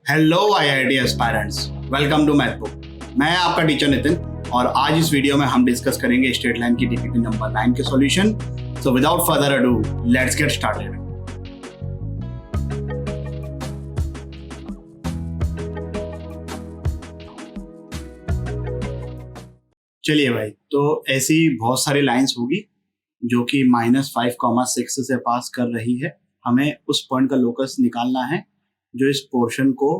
Hello IIT aspirants, welcome to Mathbook. मैं आपका teacher Nitin और आज इस वीडियो में हम डिस्कस करेंगे स्ट्रेट लाइन की डीपीपी नंबर 9 के solution. So without further ado let's get started. चलिए भाई, तो ऐसी बहुत सारी लाइंस होगी जो कि -5,6 से पास कर रही है। हमें उस पॉइंट का लोकस निकालना है जो इस पोर्शन को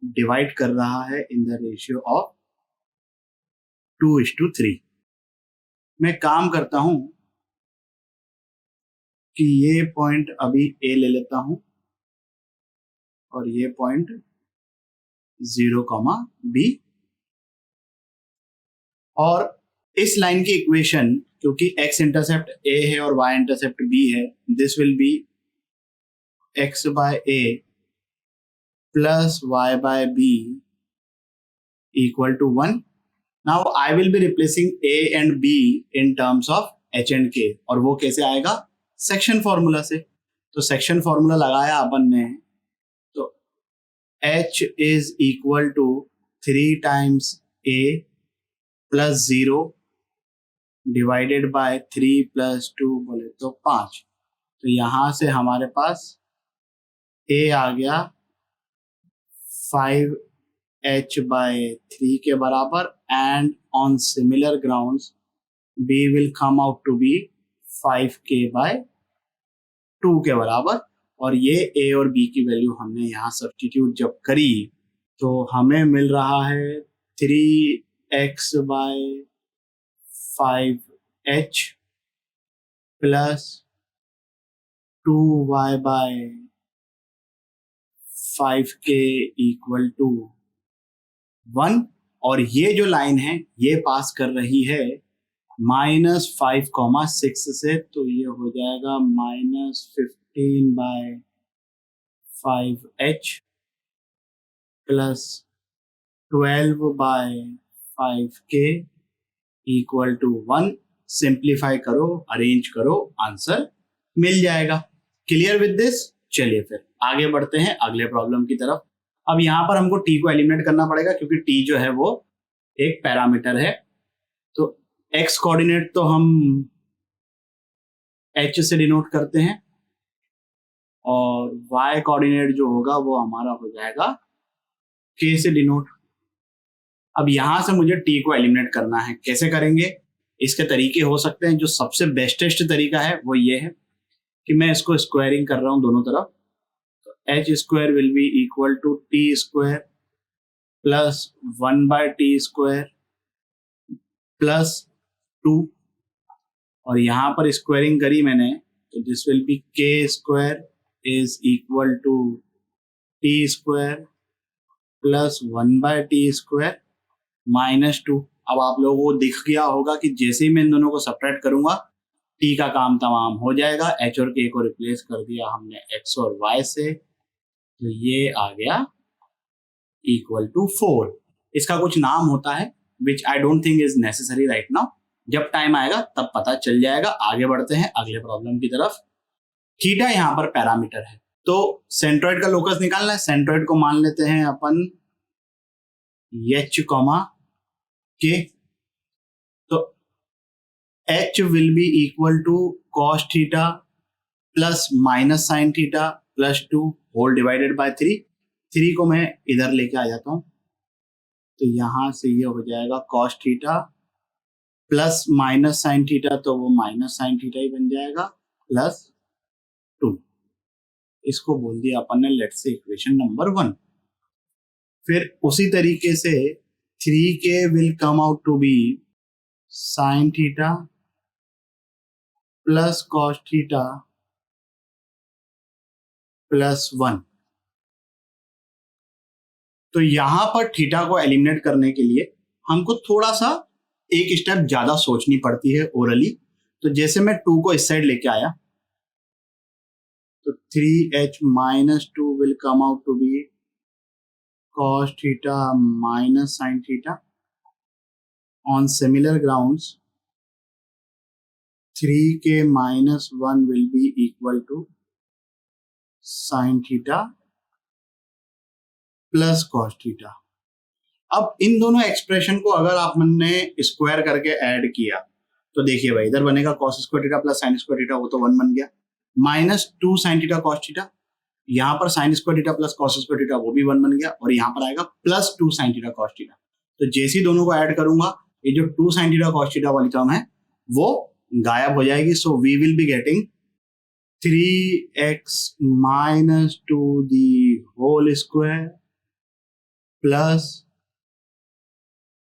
डिवाइड कर रहा है इन द रेशियो ऑफ 2:3। मैं काम करता हूं कि ये पॉइंट अभी ए ले लेता हूं और ये पॉइंट 0, बी, और इस लाइन की इक्वेशन, क्योंकि x इंटरसेप्ट a है और y इंटरसेप्ट b है, this will be x by a plus y by b equal to 1। Now I will be replacing a and b in terms of h and k, और वो कैसे आएगा? Section formula से। तो section formula लगाया अपन ने, तो h is equal to 3 times a plus 0 divided by 3 plus 2 बोले तो 5। तो यहां से हमारे पास a आ गया 5h बाय 3 के बराबर, and on similar grounds b will come out to be 5k by 2 के बराबर। और ये a और b की वैल्यू हमने यहाँ सब्स्टिट्यूट जब करी तो हमें मिल रहा है 3x by 5h plus 2y by 5k equal to 1। और ये जो लाइन है ये पास कर रही है -5,6 से, तो ये हो जाएगा -15 by 5h plus 12 by 5k equal to 1। Simplify करो, अरेंज करो, आंसर मिल जाएगा। Clear with this? चलिए फिर आगे बढ़ते हैं अगले प्रॉब्लम की तरफ। अब यहाँ पर हमको t को एलिमिनेट करना पड़ेगा, क्योंकि t जो है वो एक पैरामीटर है। तो x कोऑर्डिनेट तो हम h से डिनोट करते हैं, और y कोऑर्डिनेट जो होगा वो हमारा हो जाएगा k से डिनोट। अब यहां से मुझे t को एलिमिनेट करना है। कैसे करेंगे? इसके तरीके हो सकते हैं। जो सबसे बेस्टेस्ट तरीका है वो ये है कि मैं इसको स्क्वायरिंग कर रहा हूं दोनों तरफ। तो h square will be equal to t square plus 1 by T square plus 2, और यहां पर स्क्वायरिंग करी मैंने, तो this will be k square is equal to T square plus 1 by T square -2। अब आप लोगों को दिख गया होगा कि जैसे ही मैं इन दोनों को सब्ट्रैक्ट करूंगा t का काम तमाम हो जाएगा। h और k को रिप्लेस कर दिया हमने x और y से, तो ये आ गया इक्वल टू 4। इसका कुछ नाम होता है which I don't think is necessary right now. जब टाइम आएगा तब पता चल जाएगा। आगे बढ़ते हैं अगले प्रॉब्लम की तरफ। थीटा यहाँ पर पैरामीटर है, तो सेंट्रोइड का लोकस निकालना है। सेंट्रोइड को मान लेते हैं अपन h, k। तो h will be equal to cos theta plus minus sine theta plus 2 whole divided by 3। 3 को मैं इधर लेके आ जाता हूं, तो यहां से ये हो जाएगा cos theta plus minus sine theta, तो वो माइनस साइन थीटा ही बन जाएगा प्लस 2। इसको बोल दिया अपन ने लेट्स से इक्वेशन नंबर 1। फिर उसी तरीके से 3k will come out to be sine theta plus cos theta plus 1। तो यहां पर थीटा को एलिमिनेट करने के लिए हमको थोड़ा सा एक स्टेप ज्यादा सोचनी पड़ती है ओरली। तो जैसे मैं 2 को इस साइड लेके आया, तो 3h minus 2 will come out to be cos theta minus sine theta. On similar grounds 3k minus 1 will be equal to sin theta plus cos theta. अब इन दोनों एक्सप्रेशन को अगर आपने स्क्वायर करके ऐड किया तो देखिए भाई, इधर बनेगा cos square theta plus sine square theta, वो तो 1 बन गया, minus 2 sine theta cos theta, यहाँ पर sign square theta plus cos square theta वो भी 1 बन गया, और यहाँ पर आएगा plus 2 sine theta cos theta. तो जैसे ही दोनों को ऐड करूंगा, ये जो 2 साइन थीटा कॉस थीटा वाली टर्म है वो गायब हो जाएगी। So we will be getting 3x minus 2 the whole square plus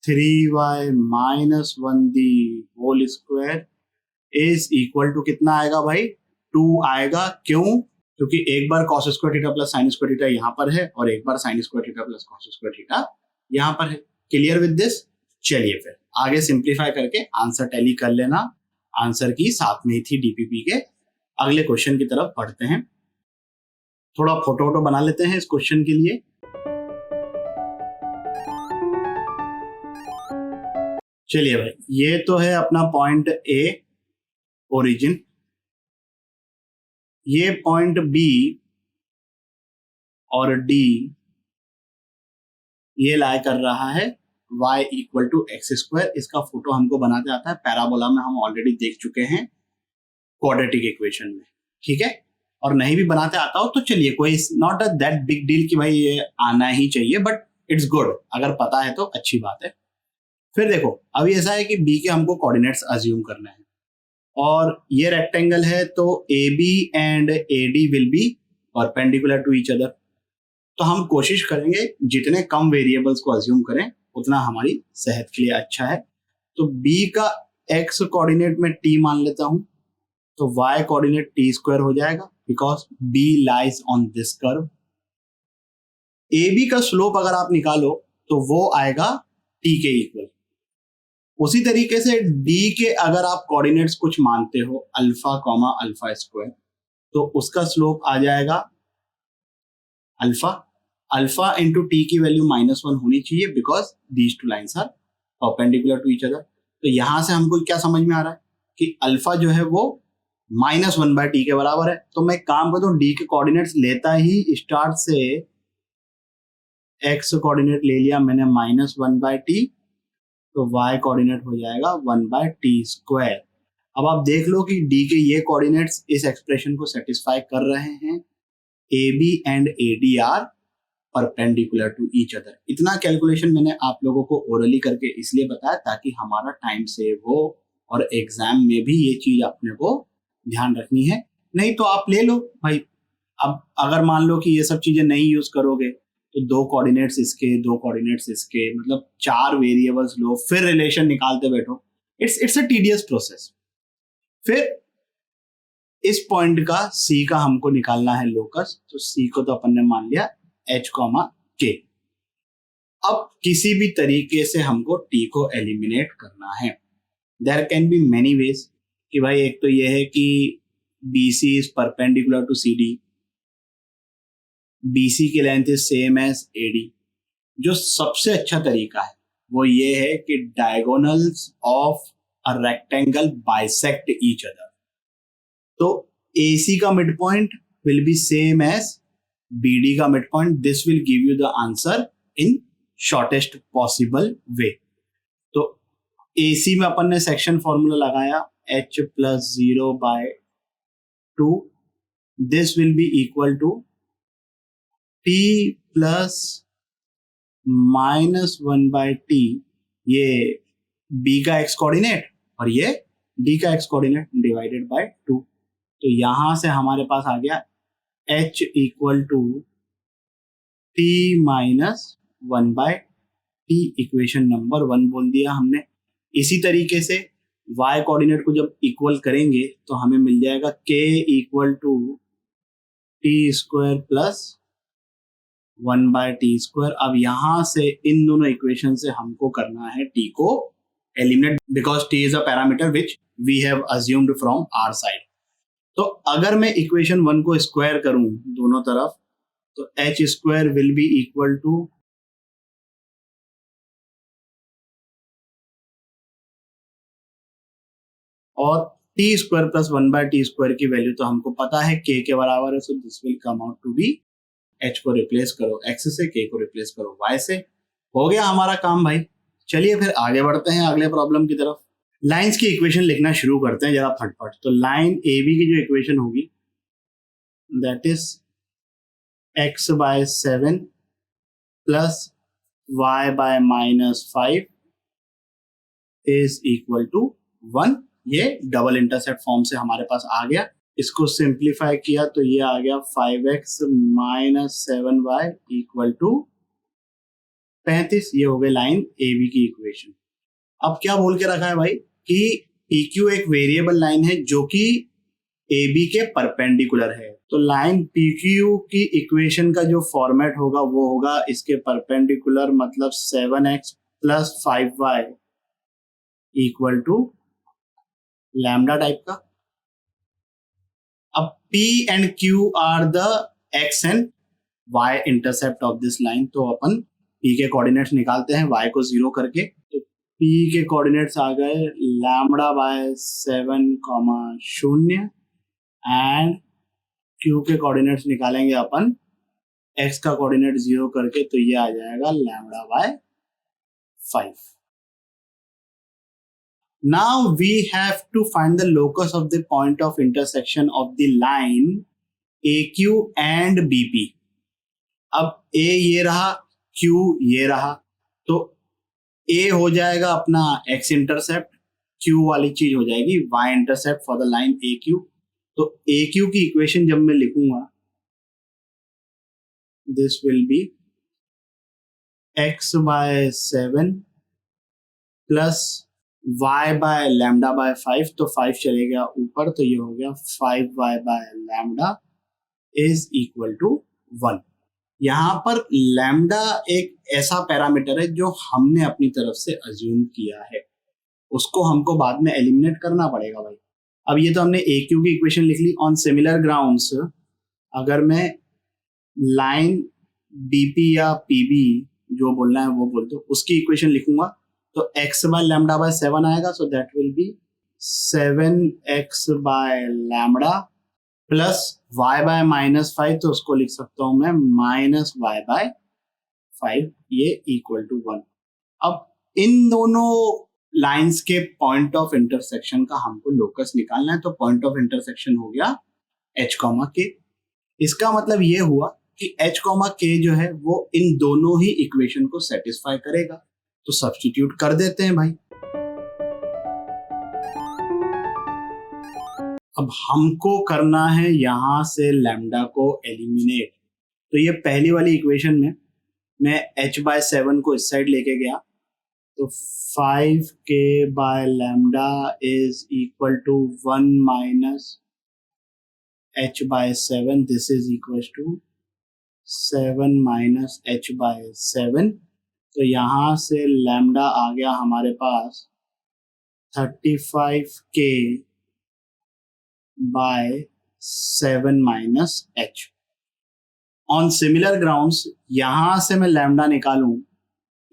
3y minus 1 the whole square is equal to कितना आएगा भाई? 2 आएगा। क्यों? क्योंकि एक बार cos square theta plus sine square theta यहाँ पर है और एक बार sine square theta plus cos square theta यहाँ पर है। Clear with this? चलिए फिर आगे सिंप्लीफाई करके आंसर टैली कर लेना। आंसर की साथ में ही थी डीपीपी के। अगले क्वेश्चन की तरफ बढ़ते हैं। थोड़ा फोटो वोटो बना लेते हैं इस क्वेश्चन के लिए। चलिए भाई, ये तो है अपना पॉइंट ए ओरिजिन, ये पॉइंट बी और डी ये लाई कर रहा है y equal to X square. इसका फोटो हमको बनाते आता है, पैराबोला में हम ऑलरेडी देख चुके हैं क्वाड्रेटिक इक्वेशन में, ठीक है। और नहीं भी बनाते आता हो तो चलिए, कोई not a that big deal कि भाई ये आना ही चाहिए, बट इट्स गुड, अगर पता है तो अच्छी बात है। फिर देखो, अभी ऐसा है कि बी के हमको कोऑर्डिनेट्स अज्यूम करने हैं और ये रेक्टेंगल है, तो A B and A D will be perpendicular to each other. तो हम कोशिश करेंगे जितने कम वेरिएबल्स को अज्यूम करें उतना हमारी सेहत के लिए अच्छा है। तो बी का एक्स कोऑर्डिनेट में टी मान लेता हूं, तो y कोऑर्डिनेट टी स्क्वायर हो जाएगा because b lies on this curve. AB का स्लोप अगर आप निकालो तो वो आएगा t के इक्वल। उसी तरीके से d के अगर आप कोऑर्डिनेट्स कुछ मानते हो अल्फा कॉमा अल्फा स्क्वायर, तो उसका स्लोप आ जाएगा अल्फा। अल्फा इंटू टी की वैल्यू -1 होनी चाहिए because these two lines are perpendicular to each other. तो यहां से हमको क्या समझ में आ रहा है कि अल्फा जो है वो -1/t के बराबर है। तो मैं काम करता हूँ, डी के कोऑर्डिनेट्स लेता ही स्टार्ट से एक्स कोऑर्डिनेट ले लिया मैंने -1/t, तो y कोऑर्डिनेट हो जाएगा 1/t स्क्वायर। अब आप देख लो कि डी के ये कोऑर्डिनेट्स इस एक्सप्रेशन को सेटिस्फाई कर रहे हैं। A B and A D are perpendicular to each other. इतना कैलकुलेशन मैंने आप लोगों को ओरली करके इसलिए बताया ताकि हमारा टाइम सेव हो और एग्जाम में भी ये चीज अपने को ध्यान रखनी है। नहीं तो आप ले लो भाई, अब अगर मान लो कि ये सब चीजें नहीं यूज करोगे तो 2 कोऑर्डिनेट्स इसके, 2 कोऑर्डिनेट्स इसके, मतलब 4 वेरिएबल्स लो, फिर रिलेशन निकालते बैठो। It's a tedious process. फिर इस पॉइंट का सी का हमको निकालना है लोकस, तो सी को तो अपन ने मान लिया h, k। अब किसी भी तरीके से हमको t को एलिमिनेट करना है। There can be many ways कि भाई, एक तो ये है कि BC is perpendicular to CD, BC की length is same as AD। जो सबसे अच्छा तरीका है वो ये है कि diagonals of a rectangle bisect each other. तो AC का mid point will be same as BD का mid point. This will give you the answer in shortest possible way. तो AC में अपन ने सेक्शन फॉर्मूला लगाया h plus 0/2, this will be equal to t plus -1/t, ये b का x coordinate और ये d का x कोऑर्डिनेट डिवाइडेड बाय 2। तो यहां से हमारे पास आ गया h equal to t -1/t। Equation number 1 बोल दिया हमने। इसी तरीके से y कोऑर्डिनेट को जब इक्वल करेंगे तो हमें मिल जाएगा k equal to t square plus 1/t square. अब यहां से इन दोनों इक्वेशन से हमको करना है t को eliminate because t is a parameter which we have assumed from our side. तो अगर मैं इक्वेशन 1 को स्क्वायर करूं दोनों तरफ, तो h square will be equal to और t square plus 1/t square की वैल्यू तो हमको पता है k के बराबर है, so this will come out to be h को रिप्लेस करो x से, k को रिप्लेस करो y से। हो गया हमारा काम भाई। चलिए फिर आगे बढ़ते हैं अगले प्रॉब्लम की तरफ। लाइंस की इक्वेशन लिखना शुरू करते हैं जरा फटफट। तो लाइन ए बी की जो इक्वेशन होगी that is x/7 plus y/-5 is equal to 1। ये डबल इंटरसेप्ट फॉर्म से हमारे पास आ गया। इसको सिंप्लीफाई किया तो ये आ गया 5x - 7y इक्वल टू 35। ये हो गई लाइन ए बी की इक्वेशन। अब क्या बोल के रखा है भाई कि PQ एक वेरिएबल लाइन है जो कि AB के परपेंडिकुलर है। तो लाइन PQ की इक्वेशन का जो फॉर्मेट होगा वो होगा इसके परपेंडिकुलर, मतलब 7x plus 5y equal to lambda type का। अब P and Q are the x and y intercept of this line. तो अपन P के कोऑर्डिनेट्स निकालते हैं y को 0 करके। तो P के कोऑर्डिनेट्स आ गए λ/7, 0 एंड Q के कोऑर्डिनेट्स निकालेंगे अपन x का कोऑर्डिनेट 0 करके। तो ये आ जाएगा λ/5। Now we have to find the locus of the point of intersection of the line AQ and BP। अब A ये रहा, Q ये रहा, तो A हो जाएगा अपना x इंटरसेप्ट, Q वाली चीज हो जाएगी y intercept for the line AQ। तो AQ की इक्वेशन जब मैं लिखूंगा this will B x/7 plus y/λ/5। तो 5 चले गया ऊपर, तो ये हो गया 5y/λ इज इक्वल टू 1। यहां पर लैम्डा एक ऐसा पैरामीटर है जो हमने अपनी तरफ से अज्यूम किया है, उसको हमको बाद में एलिमिनेट करना पड़ेगा भाई। अब ये तो हमने AQ की इक्वेशन लिख ली। ऑन सिमिलर ग्राउंड्स अगर मैं लाइन BP या PB जो बोलना है वो बोल दो, उसकी इक्वेशन लिखूंगा तो x/λ/7 आएगा। So that will be 7x/λ plus y/-5। तो उसको लिख सकता हूं मैं -y/5, ये इक्वल टू 1। अब इन दोनों लाइंस के पॉइंट ऑफ इंटरसेक्शन का हमको लोकस निकालना है। तो पॉइंट ऑफ इंटरसेक्शन हो गया h, k। इसका मतलब ये हुआ कि h, k जो है वो इन दोनों ही इक्वेशन को सेटिस्फाई करेगा। तो सब्स्टिट्यूट कर देते हैं भाई। अब हमको करना है यहां से लैम्डा को एलिमिनेट। तो ये पहली वाली इक्वेशन में मैं h/7 को इस साइड लेके गया, तो 5k/λ is equal to 1 minus h/7। This is equal to 7 minus h/7। तो यहां से लैम्डा आ गया हमारे पास 35k/7 minus h। On similar grounds यहां से मैं लैम्डा निकालूं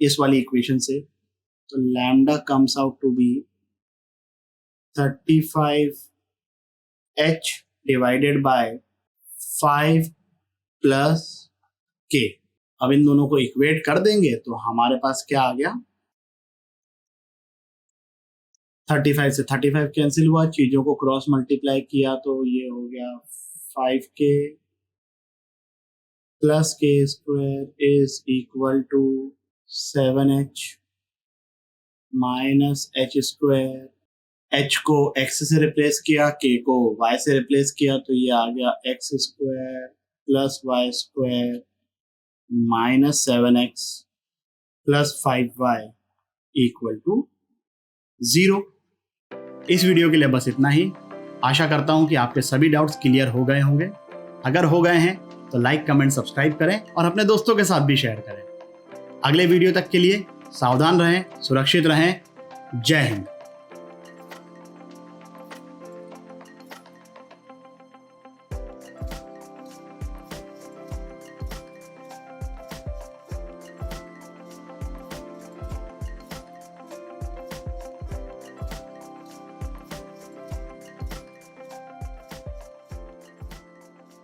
इस वाली इक्वेशन से, तो lambda comes out to be 35h divided by 5 plus k। अब इन दोनों को इक्वेट कर देंगे तो हमारे पास क्या आ गया, 35 से 35 कैंसिल हुआ, चीजों को क्रॉस मल्टीप्लाई किया तो ये हो गया 5k plus k square is equal to 7h minus h square. h को x से रिप्लेस किया, k को y से रिप्लेस किया, तो ये आ गया x square plus y square minus 7x plus 5y equal to 0। इस वीडियो के लिए बस इतना ही। आशा करता हूं कि आपके सभी डाउट्स क्लियर हो गए होंगे। अगर हो गए हैं तो लाइक, कमेंट, सब्सक्राइब करें और अपने दोस्तों के साथ भी शेयर करें। अगले वीडियो तक के लिए सावधान रहें, सुरक्षित रहें। जय हिंद।